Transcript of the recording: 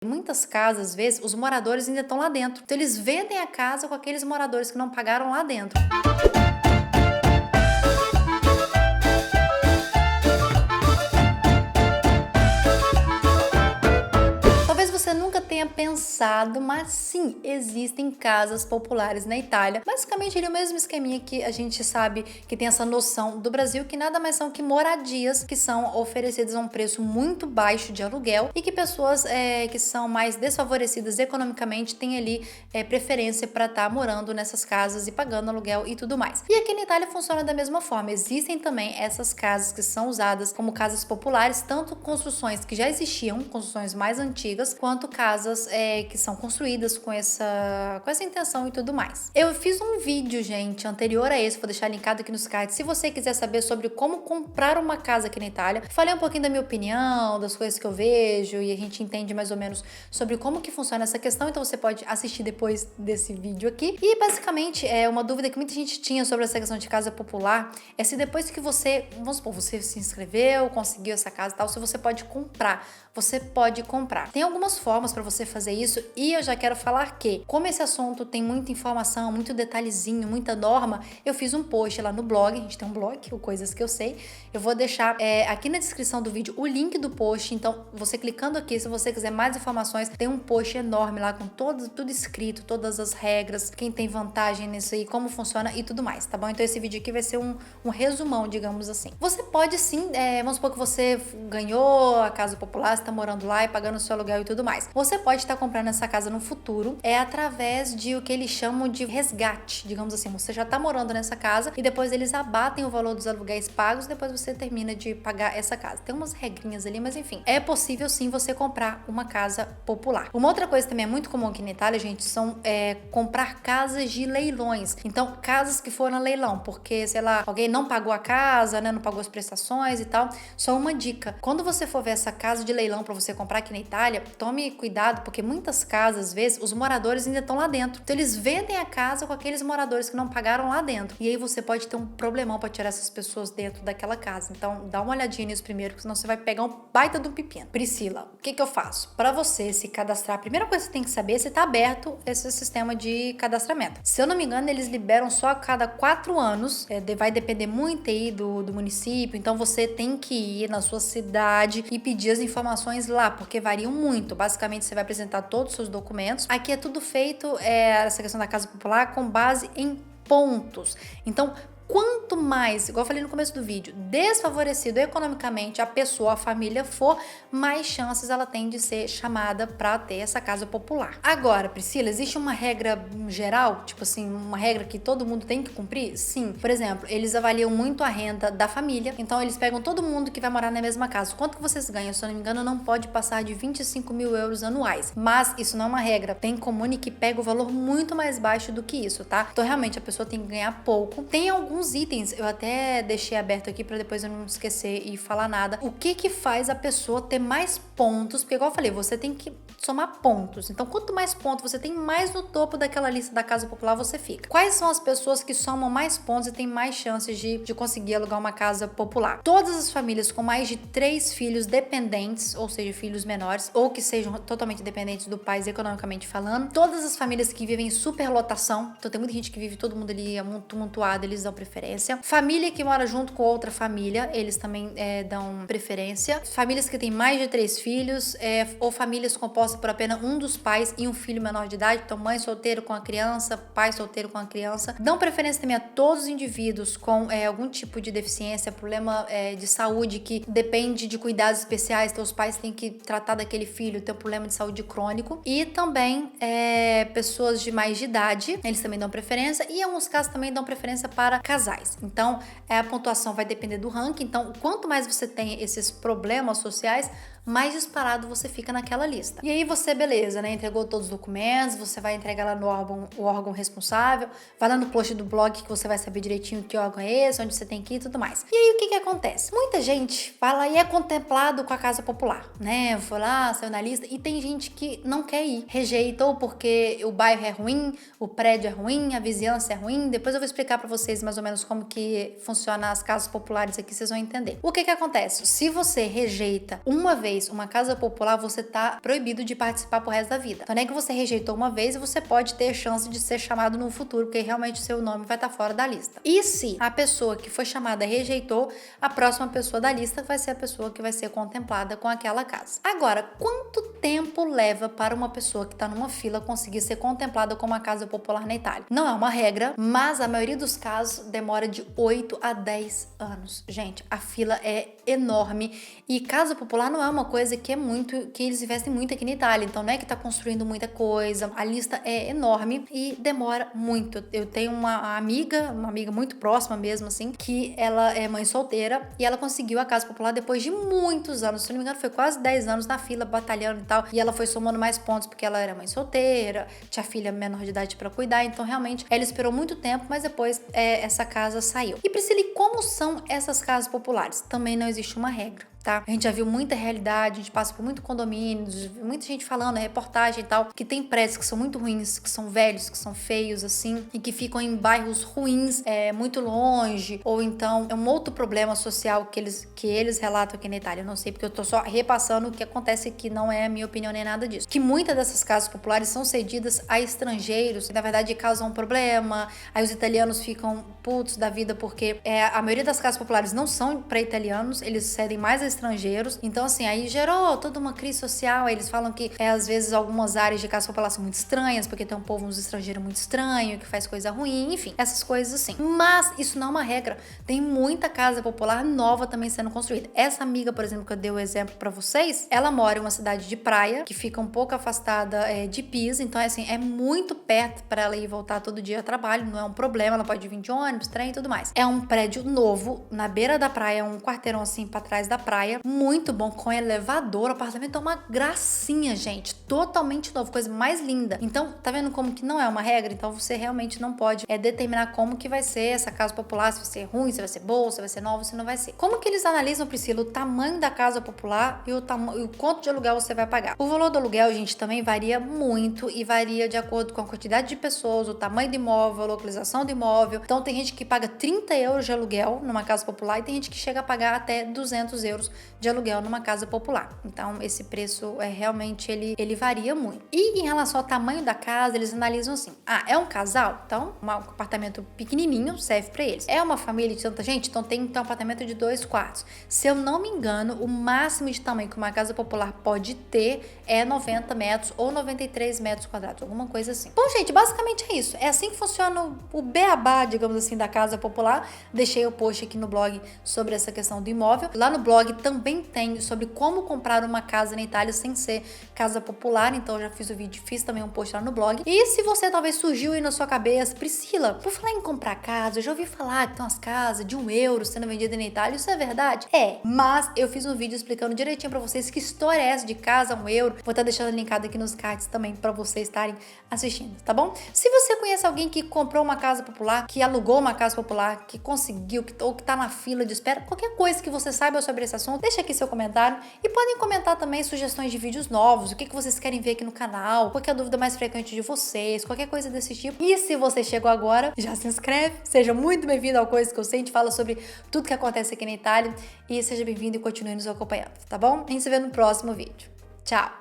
Muitas casas, às vezes, os moradores ainda estão lá dentro. Então eles vendem a casa com aqueles moradores que não pagaram lá dentro. Talvez você nunca tenha pensado, mas sim, existem casas populares na Itália. Basicamente, ele é o mesmo esqueminha que a gente sabe que tem essa noção do Brasil, que nada mais são que moradias que são oferecidas a um preço muito baixo de aluguel e que pessoas que são mais desfavorecidas economicamente têm ali preferência para estar morando nessas casas e pagando aluguel e tudo mais. E aqui na Itália funciona da mesma forma. Existem também essas casas que são usadas como casas populares, tanto construções que já existiam, construções mais antigas, quanto casas que são construídas com essa intenção e tudo mais. Eu fiz um vídeo, gente, anterior a esse, vou deixar linkado aqui nos cards, se você quiser saber sobre como comprar uma casa aqui na Itália. Falei um pouquinho da minha opinião, das coisas que eu vejo, e a gente entende mais ou menos sobre como que funciona essa questão, então você pode assistir depois desse vídeo aqui. E basicamente, uma dúvida que muita gente tinha sobre essa questão de casa popular é se depois que você, vamos supor, você se inscreveu, conseguiu essa casa e tal, se você pode comprar. Você pode comprar. Tem algumas formas para você fazer isso e eu já quero falar que, como esse assunto tem muita informação, muito detalhezinho, muita norma, eu fiz um post lá no blog, a gente tem um blog, o Coisas que eu sei, eu vou deixar aqui na descrição do vídeo o link do post, então você clicando aqui, se você quiser mais informações, tem um post enorme lá com tudo escrito, todas as regras, quem tem vantagem nisso aí, como funciona e tudo mais, tá bom? Então esse vídeo aqui vai ser um resumão, digamos assim. Você pode sim, vamos supor que você ganhou a casa popular, está morando lá e pagando o seu aluguel e tudo mais. Você pode estar comprando essa casa no futuro através de o que eles chamam de resgate, digamos assim. Você já está morando nessa casa e depois eles abatem o valor dos aluguéis pagos e depois você termina de pagar essa casa. Tem umas regrinhas ali, mas enfim, é possível sim você comprar uma casa popular. Uma outra coisa também é muito comum aqui na Itália, gente, são comprar casas de leilões. Então, casas que foram a leilão, porque, sei lá, alguém não pagou a casa, né, não pagou as prestações e tal. Só uma dica, quando você for ver essa casa de leilão para você comprar aqui na Itália, tome cuidado, porque muitas casas, às vezes, os moradores ainda estão lá dentro. Então eles vendem a casa com aqueles moradores que não pagaram lá dentro. E aí você pode ter um problemão para tirar essas pessoas dentro daquela casa. Então dá uma olhadinha nisso primeiro, porque senão você vai pegar um baita do pepino. Priscila, o que eu faço? Para você se cadastrar, a primeira coisa que você tem que saber é se está aberto esse sistema de cadastramento. Se eu não me engano, eles liberam só a cada 4 anos. Vai depender muito aí do município. Então você tem que ir na sua cidade e pedir as informações lá, porque variam muito. Basicamente, você vai apresentar todos os seus documentos. Aqui é tudo feito, essa questão da casa popular, com base em pontos. Então, quanto mais, igual eu falei no começo do vídeo, desfavorecido economicamente a pessoa, a família for, mais chances ela tem de ser chamada para ter essa casa popular. Agora, Priscila, existe uma regra geral, tipo assim, uma regra que todo mundo tem que cumprir? Sim. Por exemplo, eles avaliam muito a renda da família, então eles pegam todo mundo que vai morar na mesma casa. Quanto que vocês ganham? Se eu não me engano, não pode passar de 25 mil euros anuais. Mas isso não é uma regra. Tem comune que pega o valor muito mais baixo do que isso, tá? Então, realmente, a pessoa tem que ganhar pouco. Tem alguns itens, eu até deixei aberto aqui para depois eu não esquecer e falar nada. O que faz a pessoa ter mais pontos? Porque, igual eu falei, você tem que somar pontos. Então, quanto mais pontos você tem, mais no topo daquela lista da casa popular você fica. Quais são as pessoas que somam mais pontos e têm mais chances de conseguir alugar uma casa popular? Todas as famílias com mais de 3 filhos dependentes, ou seja, filhos menores, ou que sejam totalmente dependentes do pai economicamente falando. Todas as famílias que vivem em superlotação, então tem muita gente que vive todo mundo ali amontoado, eles dão preferência. Família que mora junto com outra família, eles também dão preferência. Famílias que têm mais de 3 filhos, ou famílias compostas por apenas um dos pais e um filho menor de idade, então mãe solteiro com a criança, pai solteiro com a criança. Dão preferência também a todos os indivíduos com algum tipo de deficiência, problema de saúde que depende de cuidados especiais, então os pais têm que tratar daquele filho, tem um problema de saúde crônico. E também pessoas de mais de idade, eles também dão preferência, e em alguns casos também dão preferência para casais. Então, a pontuação vai depender do ranking. Então, quanto mais você tem esses problemas sociais, mais disparado você fica naquela lista. E aí você, beleza, né? Entregou todos os documentos, você vai entregar lá no órgão responsável, vai lá no post do blog que você vai saber direitinho que órgão é esse, onde você tem que ir e tudo mais. E aí o que acontece? Muita gente vai lá e é contemplado com a casa popular, né? Foi lá, saiu na lista, e tem gente que não quer ir, rejeita, ou porque o bairro é ruim, o prédio é ruim, a vizinhança é ruim. Depois eu vou explicar pra vocês mais ou menos como que funciona as casas populares aqui, vocês vão entender. O que acontece? Se você rejeita uma vez vez uma casa popular, você tá proibido de participar pro resto da vida. Então não é que você rejeitou uma vez e você pode ter chance de ser chamado no futuro, porque realmente o seu nome vai estar fora da lista. E se a pessoa que foi chamada rejeitou, a próxima pessoa da lista vai ser a pessoa que vai ser contemplada com aquela casa. Agora, quanto tempo leva para uma pessoa que está numa fila conseguir ser contemplada com uma casa popular na Itália? Não é uma regra, mas a maioria dos casos demora de 8 a 10 anos. Gente, a fila é enorme e casa popular não é uma coisa que eles investem muito aqui na Itália, então não é que tá construindo muita coisa, a lista é enorme e demora muito. Eu tenho uma amiga muito próxima mesmo, assim, que ela é mãe solteira e ela conseguiu a casa popular depois de muitos anos, se não me engano foi quase 10 anos na fila, batalhando e tal, e ela foi somando mais pontos porque ela era mãe solteira, tinha filha menor de idade pra cuidar, então realmente ela esperou muito tempo, mas depois essa casa saiu. E Priscila, e como são essas casas populares? Também não existe uma regra. Tá? A gente já viu muita realidade, a gente passa por muito condomínios, muita gente falando, reportagem e tal, que tem prédios que são muito ruins, que são velhos, que são feios, assim, e que ficam em bairros ruins, muito longe, ou então é um outro problema social que eles relatam aqui na Itália. Eu não sei, porque eu tô só repassando o que acontece aqui, não é a minha opinião nem nada disso. Que muitas dessas casas populares são cedidas a estrangeiros, que na verdade causam um problema, aí os italianos ficam putos da vida, porque a maioria das casas populares não são para italianos, eles cedem mais a estrangeiros, então assim, aí gerou toda uma crise social. Aí eles falam que às vezes algumas áreas de casa popular são muito estranhas, porque tem um povo uns estrangeiros muito estranho, que faz coisa ruim, enfim, essas coisas assim. Mas isso não é uma regra, tem muita casa popular nova também sendo construída. Essa amiga, por exemplo, que eu dei o exemplo pra vocês, ela mora em uma cidade de praia, que fica um pouco afastada de Pisa, então assim, é muito perto para ela ir e voltar todo dia ao trabalho, não é um problema, ela pode vir de ônibus, trem e tudo mais. É um prédio novo, na beira da praia, um quarteirão assim pra trás da praia, muito bom, com elevador, o apartamento é uma gracinha, gente, totalmente novo, coisa mais linda. Então, tá vendo como que não é uma regra? Então você realmente não pode determinar como que vai ser essa casa popular, se vai ser ruim, se vai ser boa, se vai ser nova, se não vai ser. Como que eles analisam, Priscila, o tamanho da casa popular e o quanto de aluguel você vai pagar? O valor do aluguel, gente, também varia muito e varia de acordo com a quantidade de pessoas, o tamanho do imóvel, a localização do imóvel. Então tem gente que paga 30 euros de aluguel numa casa popular e tem gente que chega a pagar até 200 euros de aluguel numa casa popular. Então esse preço realmente ele varia muito. E em relação ao tamanho da casa, eles analisam assim: é um casal? Então um apartamento pequenininho serve para eles. É uma família de tanta gente? Então tem um apartamento de 2 quartos. Se eu não me engano, o máximo de tamanho que uma casa popular pode ter é 90 metros ou 93 metros quadrados, alguma coisa assim. Bom, gente, basicamente é isso. É assim que funciona o beabá, digamos assim, da casa popular. Deixei o post aqui no blog sobre essa questão do imóvel. Lá no blog também tem sobre como comprar uma casa na Itália sem ser casa popular, então eu já fiz o vídeo, fiz também um post lá no blog. E se você talvez surgiu aí na sua cabeça, Priscila, por falar em comprar casa, eu já ouvi falar que tem umas casas de 1 euro sendo vendidas na Itália, isso é verdade? Mas eu fiz um vídeo explicando direitinho pra vocês que história é essa de casa 1 euro, vou estar deixando linkado aqui nos cards também pra vocês estarem assistindo, tá bom? Se você conhece alguém que comprou uma casa popular, que alugou uma casa popular, que conseguiu, ou que tá na fila de espera, qualquer coisa que você saiba sobre esse assunto, deixa aqui seu comentário e podem comentar também sugestões de vídeos novos, o que vocês querem ver aqui no canal, qual que é a dúvida mais frequente de vocês, qualquer coisa desse tipo. E se você chegou agora, já se inscreve, seja muito bem-vindo ao Coisas que eu sei, a gente fala sobre tudo que acontece aqui na Itália e seja bem-vindo e continue nos acompanhando, tá bom? A gente se vê no próximo vídeo. Tchau!